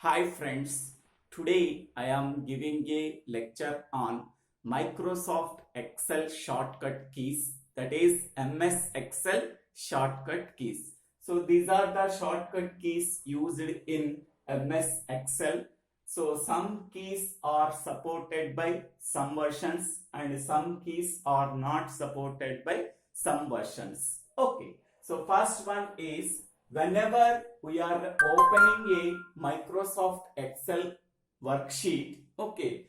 Hi friends, today I am giving a lecture on Microsoft Excel shortcut keys, that is MS Excel shortcut keys. So these are the shortcut keys used in MS Excel. So some keys are supported by some versions and some keys are not supported by some versions. Okay, so first one is whenever we are opening a Microsoft Excel worksheet, okay,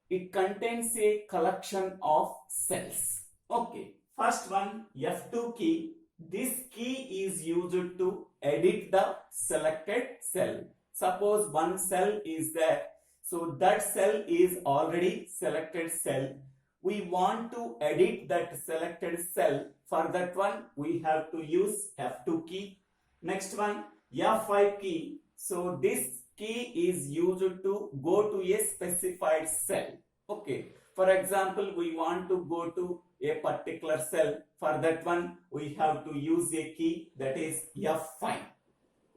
it contains a collection of cells. Okay, first one F2 key. This key is used to edit the selected cell. Suppose one cell is there, so that cell is already selected cell. We want to edit that selected cell. For that one we have to use F2 key. Next one F5 key. So this key is used to go to a specified cell. Okay, for example, we want to go to a particular cell. For that one we have to use a key, that is F5.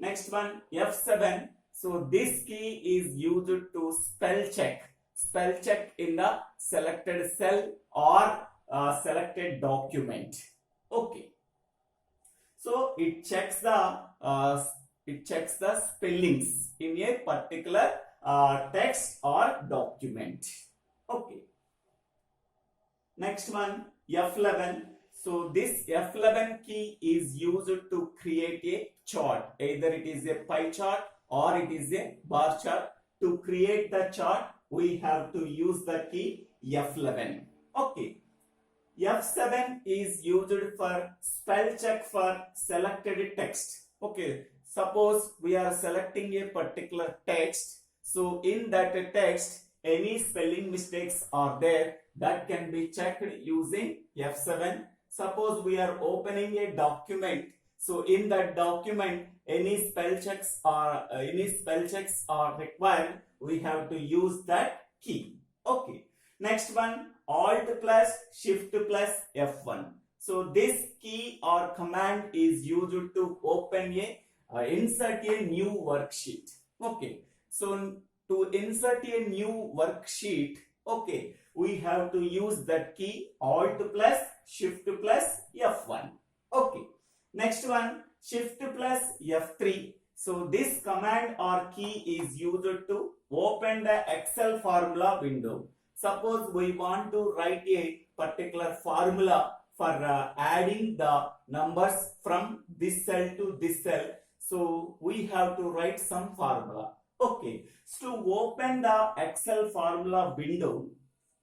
Next one F7. So this key is used to spell check in the selected cell or selected document. Okay, so it checks the spellings in a particular text or document. Okay, next one F11. So this F11 key is used to create a chart. Either it is a pie chart or it is a bar chart. To create the chart we have to use the key F11. Okay, F7 is used for spell check for selected text. Okay, suppose we are selecting a particular text. So in that text any spelling mistakes are there, that can be checked using F7. Suppose we are opening a document. So in that document any spell checks are required, we have to use that key. Okay, next one Alt plus Shift plus F1. So this key or command is used to open insert a new worksheet. Okay, so to insert a new worksheet, okay, we have to use that key Alt plus Shift plus F1. Okay, next one Shift plus F3. So this command or key is used to open the Excel formula window. Suppose we want to write a particular formula for adding the numbers from this cell to this cell. So we have to write some formula. Okay, so to open the Excel formula window,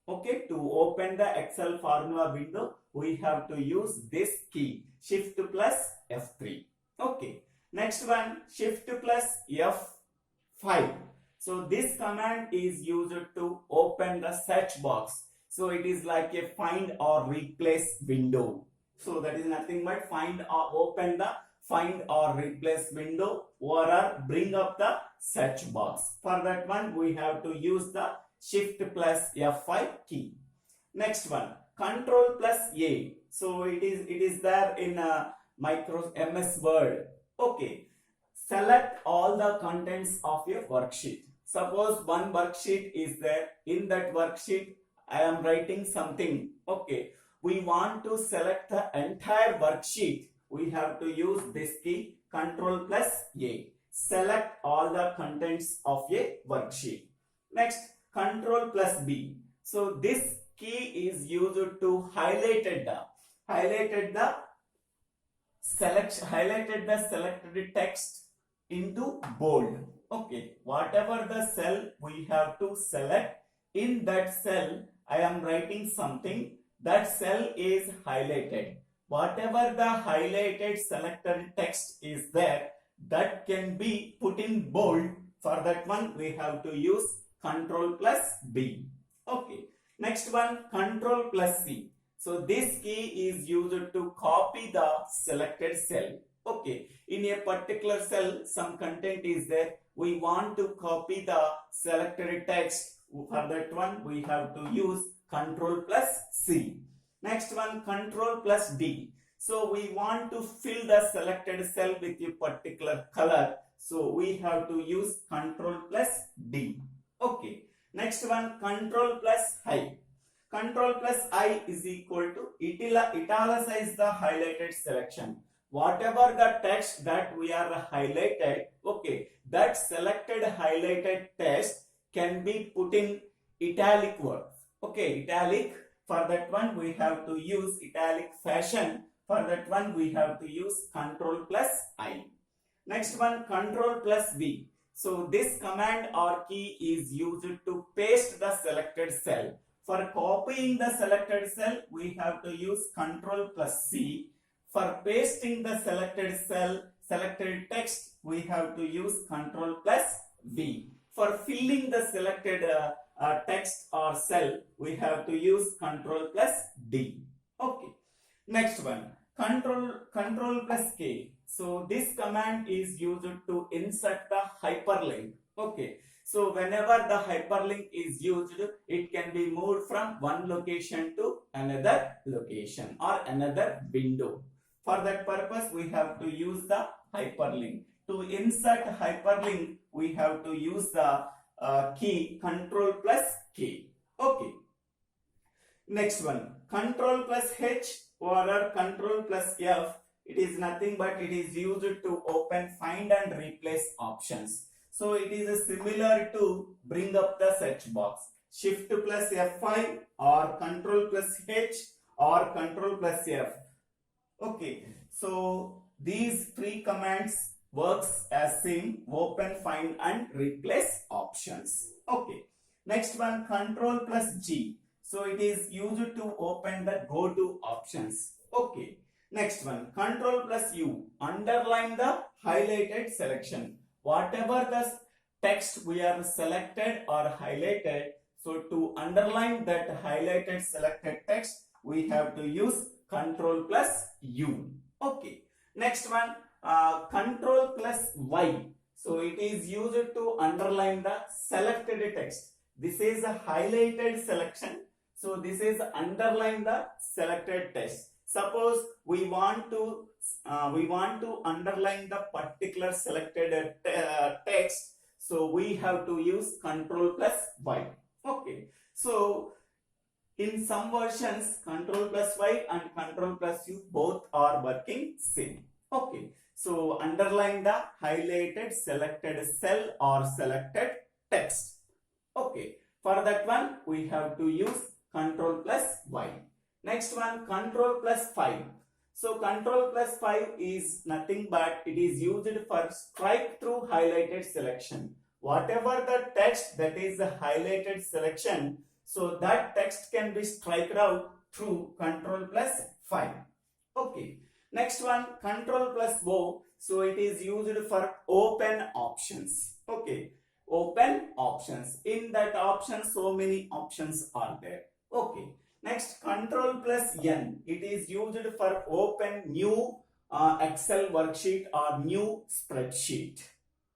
okay, to open the Excel formula window, we have to use this key Shift plus F3. Okay, next one Shift plus F5. So this command is used to open the search box. So it is like a find or replace window. So that is nothing but open the find or replace window or bring up the search box. For that one we have to use the Shift plus F5 key. Next one Control plus A. So it is there in MS Word. Okay, select all the contents of your worksheet. Suppose one worksheet is there. In that worksheet I am writing something. Okay, we want to select the entire worksheet. We have to use this key Control plus A. Select all the contents of a worksheet. Next Control plus B. So this key is used to highlighted the selected text into bold. Okay, whatever the cell we have to select, in that cell I am writing something, that cell is highlighted. Whatever the highlighted selected text is there, that can be put in bold. For that one we have to use Control plus B. Okay, next one Control plus C. So this key is used to copy the selected cell. Okay, in a particular cell some content is there, we want to copy the selected text. For that one we have to use Control plus C. Next one Control plus D. So we want to fill the selected cell with a particular color. So we have to use control plus D. Okay. Next one, control plus I. Control plus I is equal to italicize the highlighted selection. Whatever the text that we are highlighted, okay, that selected highlighted text can be put in italic words. Okay, italic. For that one, we have to use italic fashion. For that one, we have to use control plus I. Next one, control plus V. So this command or key is used to paste the selected cell. For copying the selected cell, we have to use control plus C. For pasting the selected cell, selected text, we have to use control plus V. For filling the selected text or cell, we have to use control plus D. Okay. Next one, control plus K. So this command is used to insert the hyperlink. Okay. So whenever the hyperlink is used, it can be moved from one location to another location or another window. For that purpose, we have to use the hyperlink. To insert hyperlink, we have to use the key control plus K. Okay. Next one, control plus H or control plus F. It is nothing but it is used to open, find and replace options. So it is similar to bring up the search box. Shift plus F5 or control plus H or control plus F. Okay, so these three commands works as same, open, find and replace options. Okay, next one, control plus G. So it is used to open the go to options. Okay, next one, control plus U. Underline the highlighted selection. Whatever the text we are selected or highlighted, so to underline that highlighted selected text, we have to use control plus U. Okay. Next one, control plus Y. So it is used to underline the selected text. This is a highlighted selection. So this is underline the selected text. Suppose we want to underline the particular selected text. So we have to use control plus Y. Okay. So in some versions, control plus Y and control plus U both are working same. Okay. So underline the highlighted selected cell or selected text. Okay. For that one, we have to use control plus Y. Next one, control plus 5. So control plus 5 is nothing but it is used for strike through highlighted selection. Whatever the text that is the highlighted selection, so that text can be striked out through control plus 5. Okay. Next one, control plus O. So it is used for open options. Okay. Open options. In that option, so many options are there. Okay. Next, control plus N. It is used for open new Excel worksheet or new spreadsheet.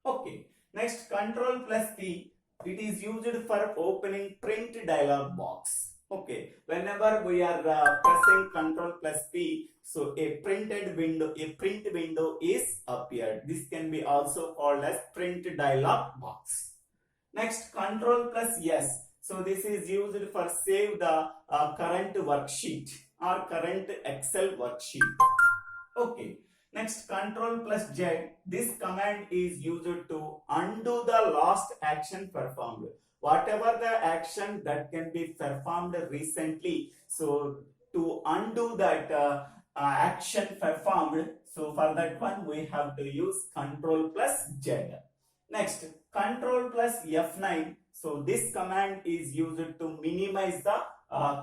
Okay. Next, control plus P. It is used for opening print dialog box. Okay. Whenever we are pressing control plus P, so a print window is appeared. This can be also called as print dialog box. Next, control plus S. So this is used for save the current worksheet or current Excel worksheet. Okay. Next, control plus Z. This command is used to undo the last action performed. Whatever the action that can be performed recently, so to undo that action performed, so for that one we have to use control plus Z. Next, control plus F9. So this command is used to minimize the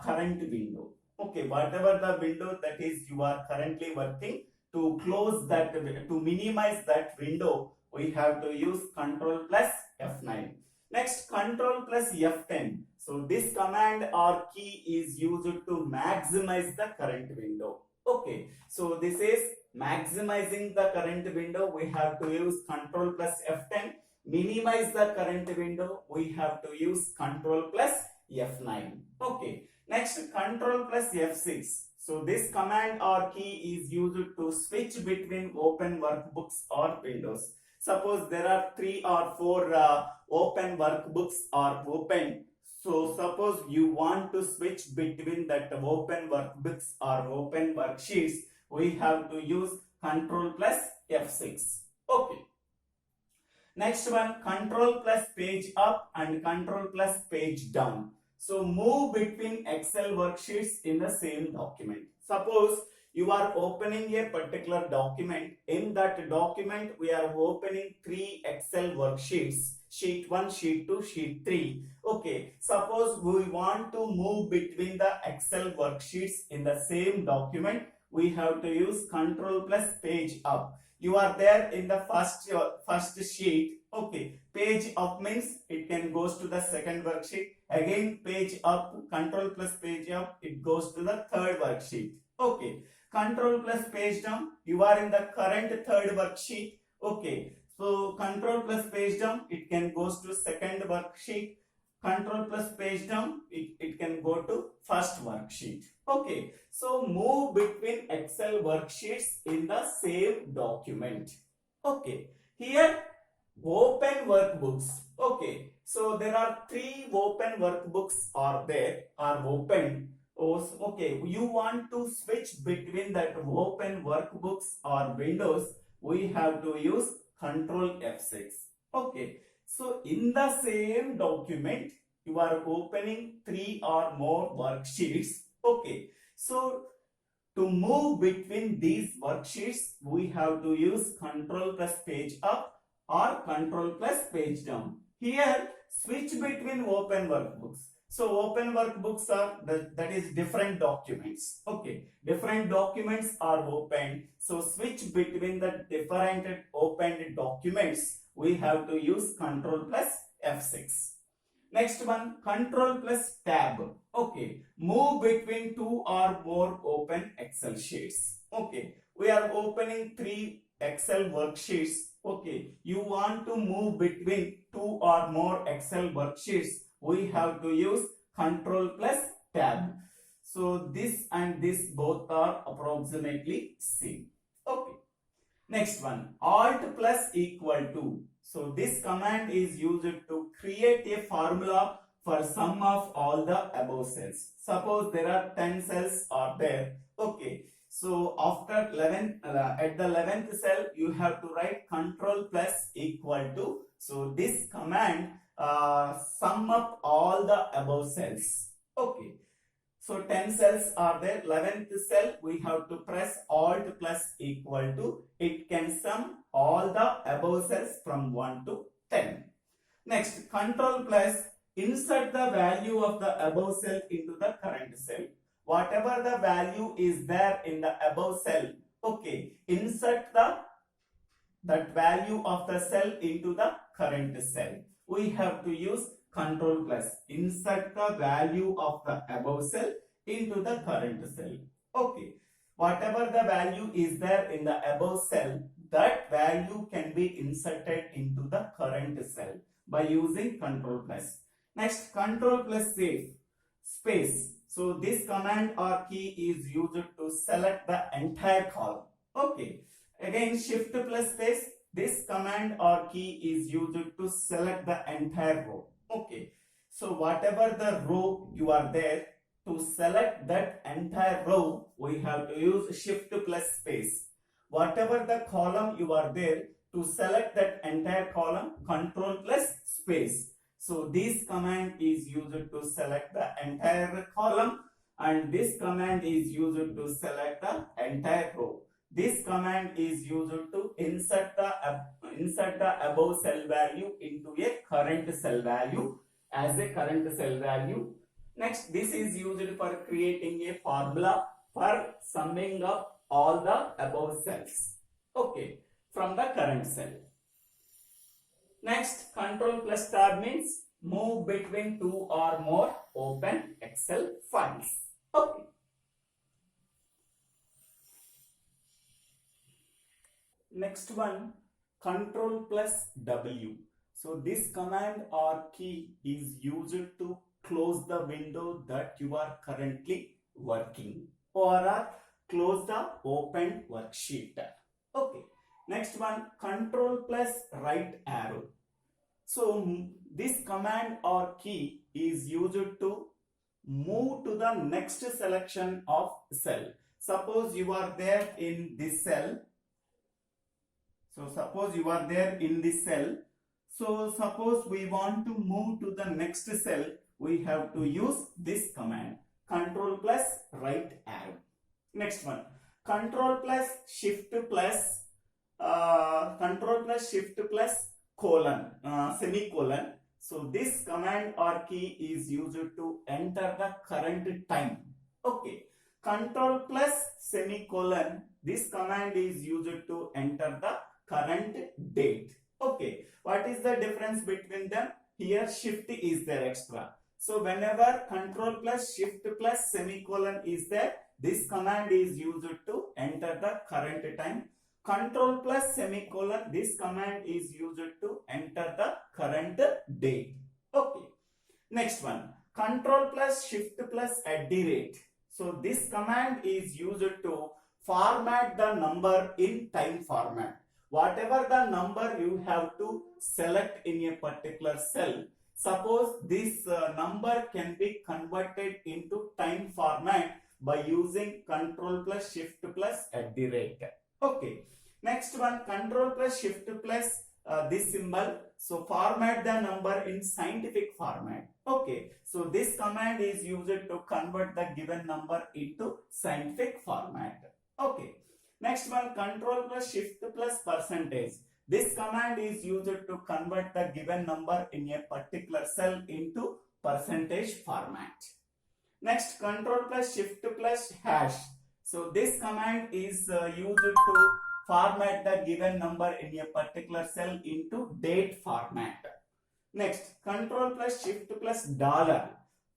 current window. Okay, whatever the window that is you are currently working, to close that, to minimize that window, we have to use control plus F9. Next, control plus F10. So this command or key is used to maximize the current window. Okay, so this is maximizing the current window. We have to use control plus F10. Minimize the current window, we have to use control plus F9. Okay. Next, control plus F6. So this command or key is used to switch between open workbooks or windows. Suppose there are 3 or 4 open workbooks are open. So suppose you want to switch between that open workbooks or open worksheets, we have to use Control plus F6. Okay. Next one, Control plus page up and Control plus page down. So move between Excel worksheets in the same document. Suppose you are opening a particular document. In that document, we are opening 3 Excel worksheets. Sheet 1, Sheet 2, Sheet 3. Okay, suppose we want to move between the Excel worksheets in the same document. We have to use Control plus page up. You are there in the first sheet. Okay, page up means it can goes to the second worksheet. Again, page up, Control plus page up, it goes to the third worksheet. Okay, Control plus page down, you are in the current third worksheet. Okay, so Control plus page down, it can goes to second worksheet. Control plus page down, it can go to first worksheet. Okay, so move between Excel worksheets in the same document. Okay, here open workbooks. Okay, so there are 3 open workbooks are there, are open. Okay, you want to switch between that open workbooks or windows, we have to use Control F6. Okay, so in the same document, you are opening 3 or more worksheets. Okay, so to move between these worksheets, we have to use Control plus page up or Control plus page down. Here, switch between open workbooks. So open workbooks are that is different documents. Okay, different documents are open. So switch between the different opened documents. We have to use Control plus F6. Next one, Control plus tab. Okay, move between 2 or more open Excel sheets. Okay, we are opening 3 Excel worksheets. Okay, you want to move between 2 or more Excel worksheets, we have to use Control plus tab. So this and this both are approximately same. Okay. Next one, Alt plus equal to. So this command is used to create a formula for sum of all the above cells. Suppose there are 10 cells are there. Okay. So after 11 at the 11th cell, you have to write Control plus equal to. So this command sum up all the above cells. Okay. So 10 cells are there. 11th cell, we have to press Alt plus equal to. It can sum all the above cells from 1 to 10. Next, Control plus insert the value of the above cell into the current cell. Whatever the value is there in the above cell, okay, insert that value of the cell into the current cell. We have to use Control plus insert the value of the above cell into the current cell. Okay, whatever the value is there in the above cell, that value can be inserted into the current cell by using Control plus. Next, Control plus save space. So this command or key is used to select the entire column. Okay, again Shift plus space. This command or key is used to select the entire row. Okay, so whatever the row you are there, to select that entire row, we have to use Shift plus space. Whatever the column you are there, to select that entire column, Control plus space. So this command is used to select the entire column, and this command is used to select the entire row. This command is used to insert the above cell value into a current cell value as a current cell value. Next, this is used for creating a formula for summing up all the above cells. Okay, from the current cell. Next, Control plus tab means move between 2 or more open Excel files. Okay. Next one, Control plus W. So this command or key is used to close the window that you are currently working, or close the open worksheet. Okay. Next one, control plus right arrow. So this command or key is used to move to the next selection of cell. Suppose you are there in this cell. So suppose you are there in this cell. So suppose we want to move to the next cell, we have to use this command, control plus right arrow. Next one, control plus shift plus colon, semicolon. So this command or key is used to enter the current time. Okay, control plus semicolon, this command is used to enter the current date. Okay, what is the difference between them? Here shift is there extra. So whenever control plus shift plus semicolon is there, this command is used to enter the current time. Control plus semicolon, this command is used to enter the current date. Okay. Next one, control plus shift plus @. So this command is used to format the number in time format. Whatever the number you have to select in a particular cell, suppose this number can be converted into time format by using control plus shift plus @. Okay. Next one, control plus shift plus this symbol. So format the number in scientific format. Okay. So this command is used to convert the given number into scientific format. Okay. Next one, control plus shift plus percentage. This command is used to convert the given number in a particular cell into percentage format. Next, control plus shift plus hash. So this command is used to format the given number in a particular cell into date format. Next, control plus shift plus dollar.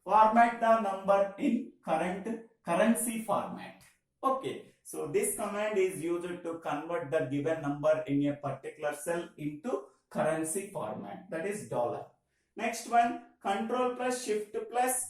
Format the number in currency format. Okay. So this command is used to convert the given number in a particular cell into currency format, that is dollar. Next one, control plus shift plus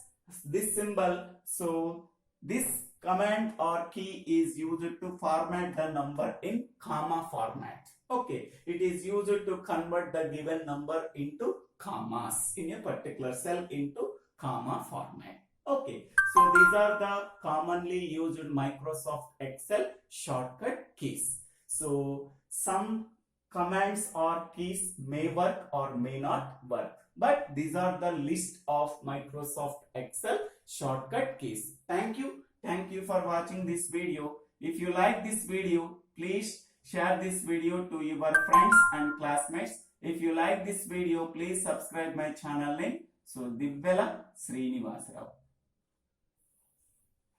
this symbol. So this command or key is used to format the number in comma format. Okay, it is used to convert the given number into commas in a particular cell into comma format. Okay, so these are the commonly used Microsoft Excel shortcut keys. So some commands or keys may work or may not work, but these are the list of Microsoft Excel shortcut keys. Thank you for watching this video. If you like this video, please share this video to your friends and classmates. If you like this video, please subscribe my channel name. So Dibbela Srinivasarao.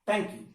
Thank you.